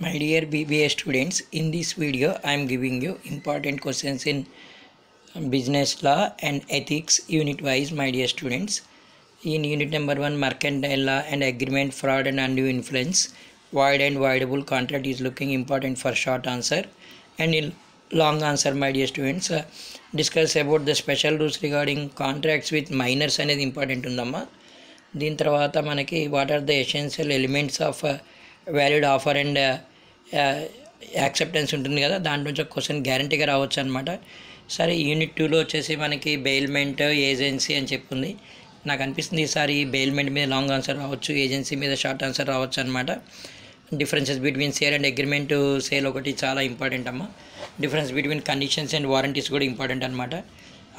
My dear BBA students, in this video I am giving you important questions in business law and ethics unit wise, my dear students. In unit number 1, mercantile law and agreement, fraud and undue influence, void and voidable contract is looking important for short answer. And in long answer, my dear students, discuss about the special rules regarding contracts with minors అనేది important ఉందమ్మా. దీని తర్వాత మనకి what are the essential elements of valid offer and acceptance ఉంటుంది కదా, దాంట్లో నుంచి ఒక క్వశ్చన్ గ్యారంటీగా రావచ్చు అనమాట. సరే, యూనిట్ 2లో వచ్చేసి మనకి బెయిల్మెంట్ ఏజెన్సీ అని చెప్పింది. నాకు అనిపిస్తుంది ఈసారి బెయిల్మెంట్ మీద లాంగ్ ఆన్సర్ రావచ్చు, ఏజెన్సీ మీద షార్ట్ ఆన్సర్ రావచ్చు అనమాట. Differences between sale and agreement, sale ఒకటి చాలా ఇంపార్టెంట్ అమ్మ. Difference between conditions and warranties కూడా ఇంపార్టెంట్ అనమాట.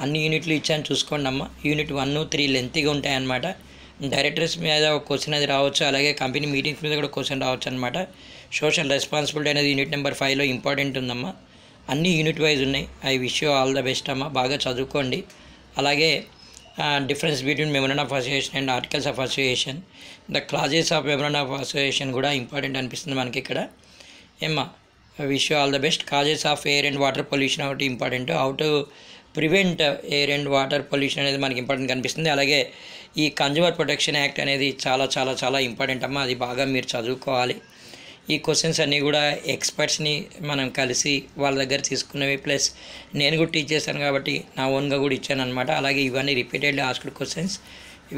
అన్ని యూనిట్లు ఇచ్చాను చూసుకోండి అమ్మ. యూనిట్ 1, 3 లెంతీగా ఉంటాయన్నమాట. డైరెక్టర్స్ మీద ఒక క్వశ్చన్ అది రావచ్చు, అలాగే కంపెనీ మీటింగ్స్ మీద కూడా క్వశ్చన్ రావచ్చు అనమాట. సోషల్ రెస్పాన్సిబిలిటీ అనేది యూనిట్ నెంబర్ 5లో ఇంపార్టెంట్ ఉందమ్మా. అన్ని యూనిట్ వైజ్ ఉన్నాయి. I wish you all the best అమ్మ, బాగా చదువుకోండి. అలాగే difference between memorandum of association and articles of association, the clauses of memorandum of association కూడా ఇంపార్టెంట్ అనిపిస్తుంది మనకి ఇక్కడ. ఏమ్మా, wish you all the best. Causes of air and water pollution ఒకటి important. How to prevent air and water pollution అనేది మనకి important కనిపిస్తుంది. అలాగే ఈ కన్జ్యూమర్ ప్రొటెక్షన్ యాక్ట్ అనేది చాలా చాలా చాలా ఇంపార్టెంట్ అమ్మ, అది బాగా మీరు చదువుకోవాలి. ఈ క్వశ్చన్స్ అన్నీ కూడా ఎక్స్పర్ట్స్ని మనం కలిసి వాళ్ళ దగ్గర తీసుకున్నవి, ప్లస్ నేను కూడా టీచ్ చేశాను కాబట్టి నా ఓన్గా కూడా ఇచ్చాను అనమాట. అలాగే ఇవన్నీ repeatedly asked questions.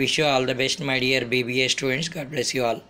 Wish you all the best my dear BBA students. God bless you all.